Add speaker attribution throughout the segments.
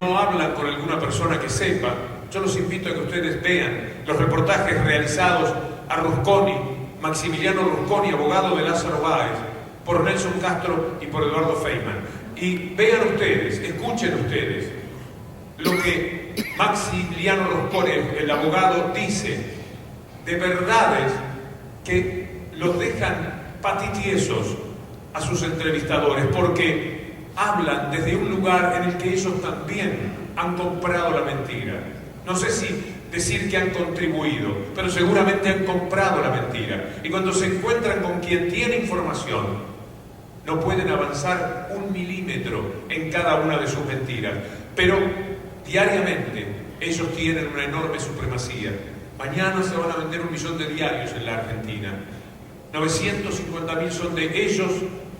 Speaker 1: no hablan con alguna persona que sepa, yo los invito a que ustedes vean los reportajes realizados a Rusconi, Maximiliano Rusconi, abogado de Lázaro Báez, por Nelson Castro y por Eduardo Feynman. Y vean ustedes, escuchen ustedes lo que Maximiliano Rusconi, el abogado, dice de verdades que los dejan patitiesos a sus entrevistadores, porque hablan desde un lugar en el que ellos también han comprado la mentira. No sé si decir que han contribuido, pero seguramente han comprado la mentira. Y cuando se encuentran con quien tiene información, no pueden avanzar un milímetro en cada una de sus mentiras. Pero diariamente ellos tienen una enorme supremacía. Mañana se van a vender 1 millón de diarios en la Argentina. 950.000 son de ellos,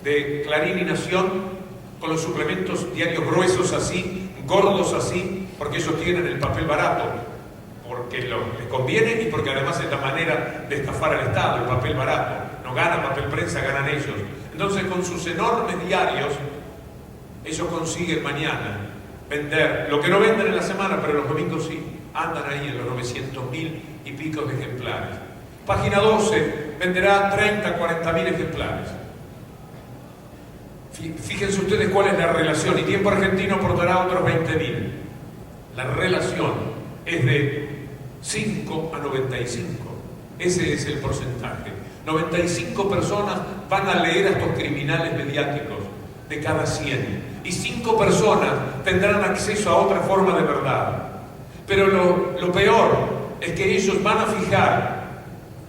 Speaker 1: de Clarín y Nación, con los suplementos diarios gruesos así, gordos así, porque ellos tienen el papel barato, porque les conviene y porque además es la manera de estafar al Estado, el papel barato. No gana papel prensa, ganan ellos. Entonces, con sus enormes diarios, ellos consiguen mañana vender lo que no venden en la semana, pero los domingos sí, andan ahí en los 900.000 y pico de ejemplares. Página 12 venderá 30, 40.000 ejemplares. Fíjense ustedes cuál es la relación, y Tiempo Argentino aportará otros 20.000. La relación es de 5 a 95. Ese es el porcentaje. 95 personas van a leer a estos criminales mediáticos de cada 100. Y 5 personas tendrán acceso a otra forma de verdad. Pero lo peor es que ellos van a fijar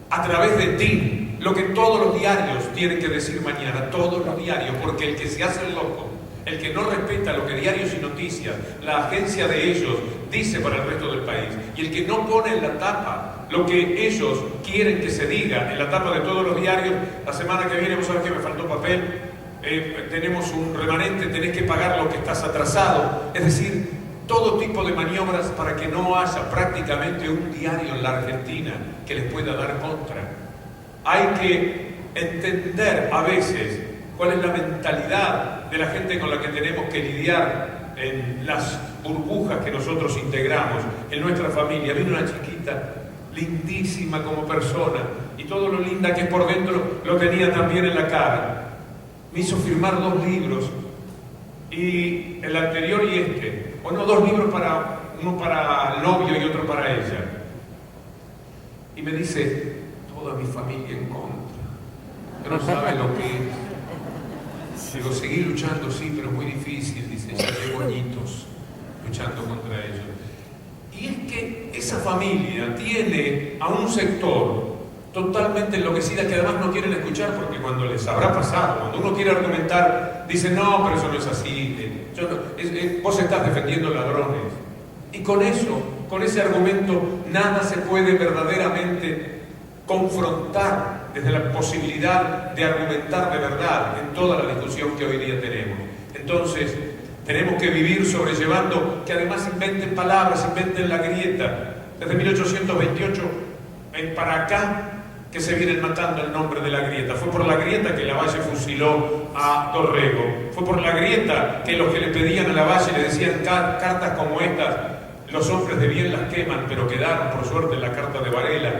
Speaker 1: a través de ti lo que todos los diarios tienen que decir mañana, todos los diarios, porque el que se hace el loco, el que no respeta lo que Diarios y Noticias, la agencia de ellos, dice para el resto del país, y el que no pone en la tapa lo que ellos quieren que se diga en la tapa de todos los diarios, la semana que viene, vos sabés que me faltó papel, tenemos un remanente, tenés que pagar lo que estás atrasado, es decir, todo tipo de maniobras para que no haya prácticamente un diario en la Argentina que les pueda dar contra. Hay que entender a veces cuál es la mentalidad de la gente con la que tenemos que lidiar en las burbujas que nosotros integramos en nuestra familia. Vino una chiquita lindísima como persona y todo lo linda que es por dentro lo tenía también en la cara. Me hizo firmar 2 libros, y el anterior y este, bueno, 2 libros, uno para el novio y otro para ella. Y me dice, toda mi familia en contra, que no sabe lo que es. Digo, seguí luchando, sí, pero es muy difícil, dice, ya llevo añitos luchando contra ellos. Y es que esa familia tiene a un sector totalmente enloquecida que además no quieren escuchar, porque cuando les habrá pasado, cuando uno quiere argumentar, dicen, no, pero eso no es así, vos estás defendiendo ladrones. Y con eso, con ese argumento, nada se puede verdaderamente confrontar desde la posibilidad de argumentar de verdad en toda la discusión que hoy día tenemos. Entonces, tenemos que vivir sobrellevando que además inventen palabras, inventen la grieta. Desde 1828 para acá que se vienen matando el nombre de la grieta. Fue por la grieta que Lavalle fusiló a Dorrego. Fue por la grieta que los que le pedían a Lavalle le decían cartas como estas, los hombres de bien las queman, pero quedaron por suerte en la carta de Varela,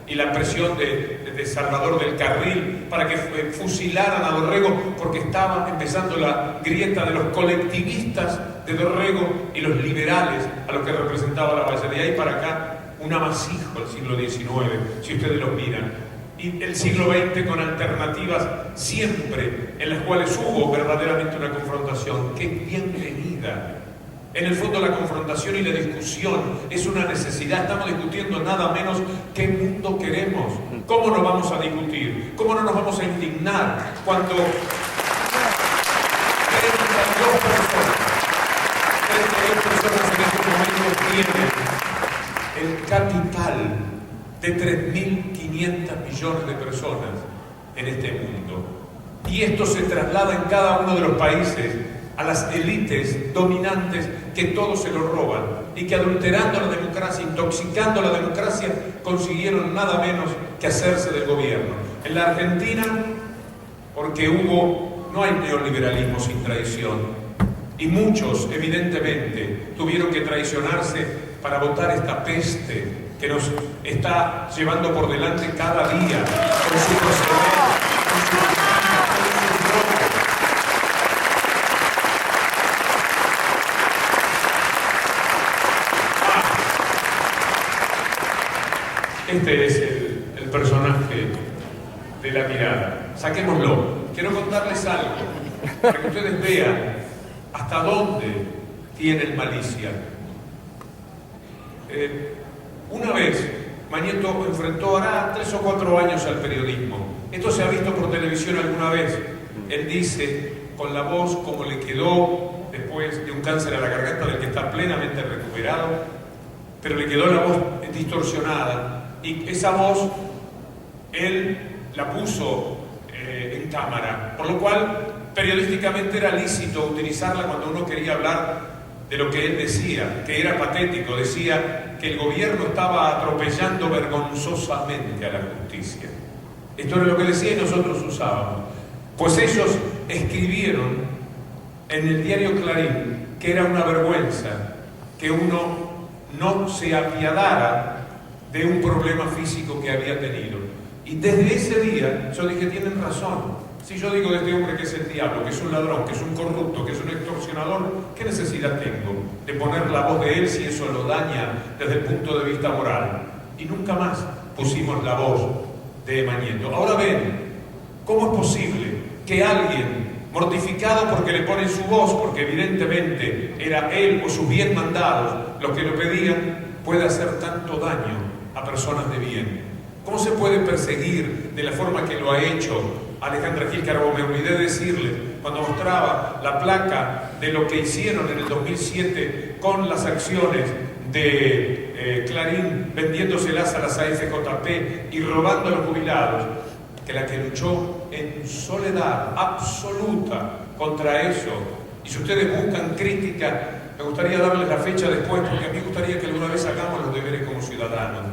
Speaker 1: y la presión de Salvador del Carril para que fusilaran a Dorrego, porque estaba empezando la grieta de los colectivistas de Dorrego y los liberales a los que representaba Lavalle. De ahí para acá, un amasijo el siglo XIX, si ustedes lo miran. Y el siglo XX con alternativas siempre en las cuales hubo verdaderamente una confrontación, que es bienvenida. En el fondo la confrontación y la discusión es una necesidad. Estamos discutiendo nada menos qué mundo queremos. ¿Cómo no vamos a discutir? ¿Cómo no nos vamos a indignar cuando 32 personas en este momento tienen el capital de 3.500 millones de personas en este mundo? Y esto se traslada en cada uno de los países a las élites dominantes, que todo se lo roban y que, adulterando la democracia, intoxicando la democracia, consiguieron nada menos que hacerse del gobierno. En la Argentina, porque no hay neoliberalismo sin traición, Y muchos, evidentemente, tuvieron que traicionarse para votar esta peste que nos está llevando por delante cada día con su proceder, con su Este es el personaje de la mirada. Saquémoslo. Quiero contarles algo, para que ustedes vean hasta dónde tienen malicia. Una vez, Mañeto enfrentó, hará 3 o 4 años, al periodismo. Esto se ha visto por televisión alguna vez. Él dice, con la voz como le quedó después de un cáncer a la garganta del que está plenamente recuperado, pero le quedó la voz distorsionada. Y esa voz, él la puso en cámara, por lo cual periodísticamente era lícito utilizarla cuando uno quería hablar de lo que él decía, que era patético. Decía que el gobierno estaba atropellando vergonzosamente a la justicia. Esto era lo que decía y nosotros usábamos. Pues ellos escribieron en el diario Clarín que era una vergüenza que uno no se apiadara de un problema físico que había tenido. Y desde ese día yo dije, tienen razón. Si yo digo de este hombre que es el diablo, que es un ladrón, que es un corrupto, que es un extorsionador, ¿qué necesidad tengo de poner la voz de él si eso lo daña desde el punto de vista moral? Y nunca más pusimos la voz de Mañeto. Ahora ven, ¿cómo es posible que alguien, mortificado porque le ponen su voz, porque evidentemente era él o sus bien mandados los que lo pedían, pueda hacer tanto daño a personas de bien? ¿Cómo se puede perseguir de la forma que lo ha hecho Alejandra Gil Carbó? Me olvidé decirle, cuando mostraba la placa de lo que hicieron en el 2007 con las acciones de Clarín, vendiéndoselas a las AFJP y robando a los jubilados, que la que luchó en soledad absoluta contra eso. Y si ustedes buscan crítica, me gustaría darles la fecha después, porque a mí me gustaría que alguna vez hagamos los deberes como ciudadanos.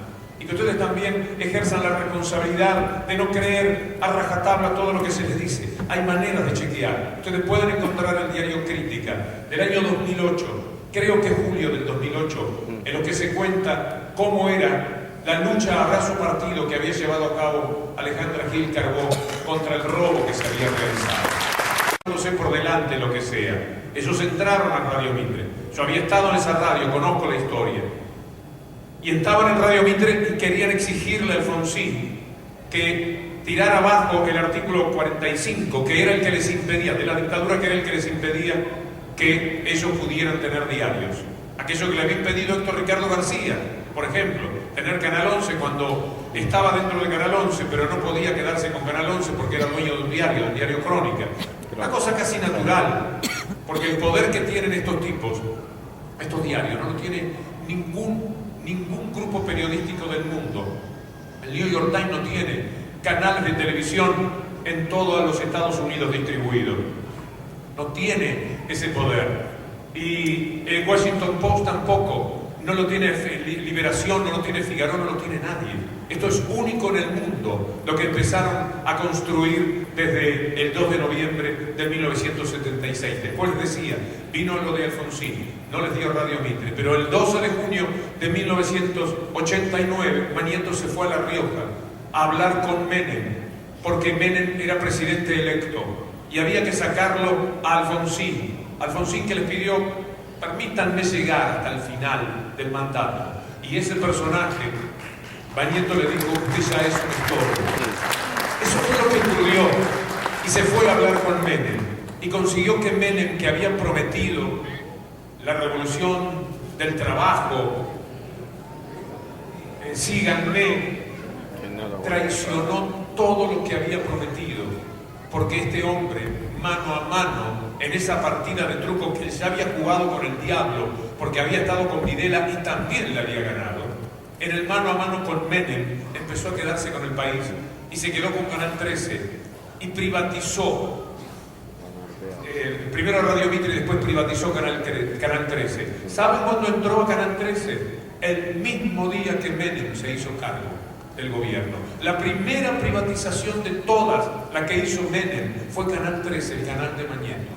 Speaker 1: Y que ustedes también ejerzan la responsabilidad de no creer a rajatabla todo lo que se les dice. Hay maneras de chequear. Ustedes pueden encontrar el diario Crítica del año 2008, creo que julio del 2008, en lo que se cuenta cómo era la lucha a brazo partido que había llevado a cabo Alejandra Gil Carbó contra el robo que se había realizado. No sé por delante lo que sea. Ellos entraron a Radio Mitre. Yo había estado en esa radio, conozco la historia. Y estaban en Radio Mitre y querían exigirle a Alfonsín que tirara abajo el artículo 45, que era el que les impedía, de la dictadura, que era el que les impedía que ellos pudieran tener diarios. Aquello que le había impedido Héctor Ricardo García, por ejemplo, tener Canal 11 cuando estaba dentro de Canal 11, pero no podía quedarse con Canal 11 porque era dueño de un diario, del diario Crónica. Una cosa casi natural, porque el poder que tienen estos tipos, estos diarios, no lo tiene ningún grupo periodístico del mundo. El New York Times no tiene canales de televisión en todos los Estados Unidos distribuidos. No tiene ese poder. Y el Washington Post tampoco. No lo tiene Liberación, no lo tiene Figaro, no lo tiene nadie. Esto es único en el mundo, lo que empezaron a construir desde el 2 de noviembre de 1976. Después decía, vino lo de Alfonsín, no les dio Radio Mitre, pero el 12 de junio de 1989, Mañeto se fue a La Rioja a hablar con Menem, porque Menem era presidente electo y había que sacarlo a Alfonsín. Alfonsín que les pidió, permítanme llegar hasta el final del mandato. Y ese personaje, Mañeto le dijo, usted ya es un histórico. Eso fue lo que ocurrió. Y se fue a hablar con Menem. Y consiguió que Menem, que había prometido la revolución del trabajo, síganme, traicionó todo lo que había prometido. Porque este hombre, mano a mano, en esa partida de truco que ya había jugado con el diablo, porque había estado con Videla y también le había ganado, en el mano a mano con Menem, empezó a quedarse con el país y se quedó con Canal 13 y privatizó primero Radio Mitre y después privatizó Canal 13. ¿Saben cuándo entró a Canal 13? El mismo día que Menem se hizo cargo del gobierno. La primera privatización de todas, la que hizo Menem, fue Canal 13, el canal de Mañeto.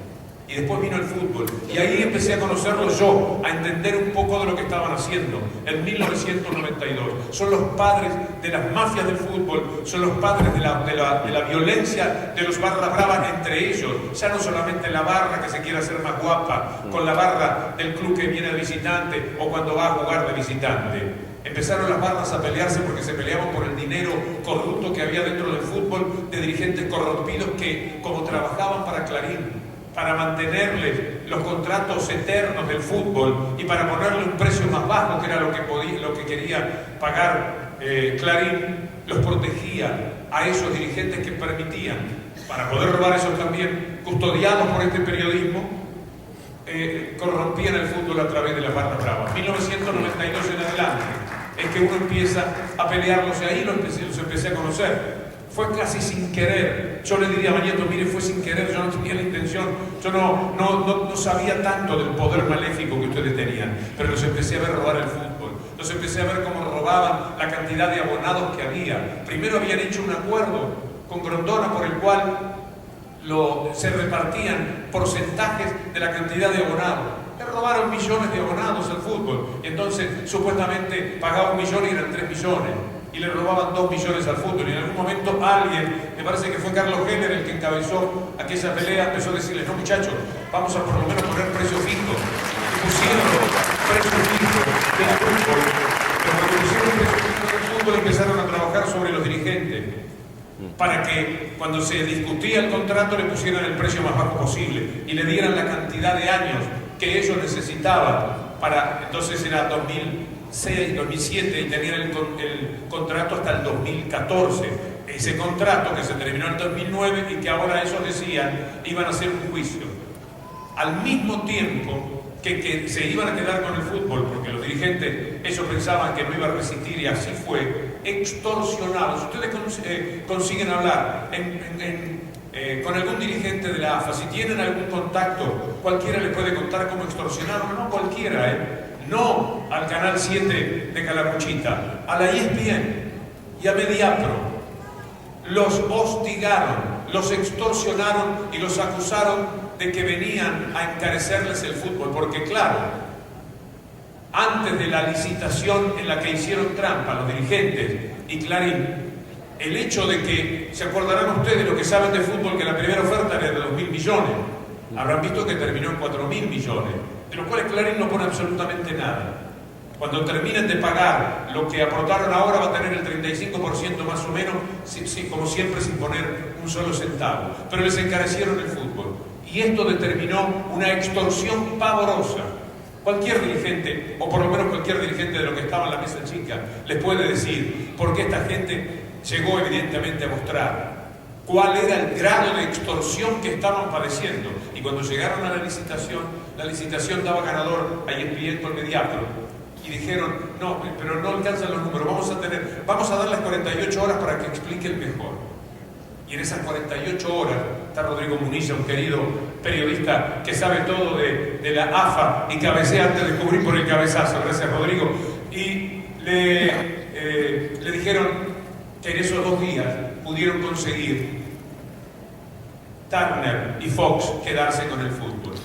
Speaker 1: Y después vino el fútbol. Y ahí empecé a conocerlos yo, a entender un poco de lo que estaban haciendo. En 1992. Son los padres de las mafias del fútbol, son los padres de la violencia de los barras bravas entre ellos. Ya no solamente la barra que se quiere hacer más guapa, con la barra del club que viene de visitante o cuando va a jugar de visitante. Empezaron las barras a pelearse porque se peleaban por el dinero corrupto que había dentro del fútbol, de dirigentes corrompidos que, como trabajaban para Clarín, para mantenerles los contratos eternos del fútbol y para ponerle un precio más bajo, que era lo que quería pagar Clarín, los protegía a esos dirigentes que permitían, para poder robar esos también, custodiados por este periodismo, corrompían el fútbol a través de las barras bravas. 1992 en adelante es que uno empieza a pelearlos, y ahí los empecé a conocer. Fue casi sin querer. Yo le diría a Bañeto, mire, fue sin querer, yo no tenía la intención, yo no sabía tanto del poder maléfico que ustedes tenían, pero los empecé a ver robar el fútbol, los empecé a ver cómo robaban la cantidad de abonados que había. Primero habían hecho un acuerdo con Grondona por el cual se repartían porcentajes de la cantidad de abonados. Le robaron millones de abonados al fútbol, y entonces supuestamente pagaba 1 millón y eran 3 millones. Y le robaban 2 millones al fútbol. Y en algún momento alguien, me parece que fue Carlos Heller el que encabezó aquella pelea, empezó a decirles, no muchachos, vamos a por lo menos poner precios fijos. Y pusieron precios fijos del fútbol. Pero cuando pusieron precios fijos del fútbol empezaron a trabajar sobre los dirigentes, para que cuando se discutía el contrato le pusieran el precio más bajo posible y le dieran la cantidad de años que ellos necesitaban para, entonces era 2006, 2007 y tenían el contrato hasta el 2014. Ese contrato que se terminó en 2009 y que ahora ellos decían iban a hacer un juicio. Al mismo tiempo que se iban a quedar con el fútbol, porque los dirigentes, ellos pensaban que no iba a resistir y así fue, extorsionados. Ustedes consiguen hablar con algún dirigente de la AFA, si tienen algún contacto, cualquiera les puede contar cómo extorsionaron, no cualquiera, no al Canal 7 de Calamuchita, a la ESPN y a Mediapro. Los hostigaron, los extorsionaron y los acusaron de que venían a encarecerles el fútbol, porque claro, antes de la licitación en la que hicieron trampa los dirigentes y Clarín, el hecho de que, se acordarán ustedes, los que saben de fútbol, que la primera oferta era de 2.000 millones, habrán visto que terminó en 4.000 millones, de los cuales Clarín no pone absolutamente nada. Cuando terminen de pagar lo que aportaron ahora va a tener el 35% más o menos, como siempre, sin poner un solo centavo, pero les encarecieron el fútbol. Y esto determinó una extorsión pavorosa. Cualquier dirigente, o por lo menos cualquier dirigente de lo que estaba en la mesa chica, les puede decir por qué esta gente llegó evidentemente a mostrar cuál era el grado de extorsión que estaban padeciendo. Y cuando llegaron a la licitación daba ganador a ESPN con Mediapro. Y dijeron, no, pero no alcanzan los números, vamos a darles 48 horas para que expliquen mejor. Y en esas 48 horas está Rodrigo Munilla, un querido periodista que sabe todo de la AFA y cabecea antes de cubrir por el cabezazo. Gracias, Rodrigo. Y le dijeron que en esos 2 días pudieron conseguir Turner y Fox quedarse con el fútbol.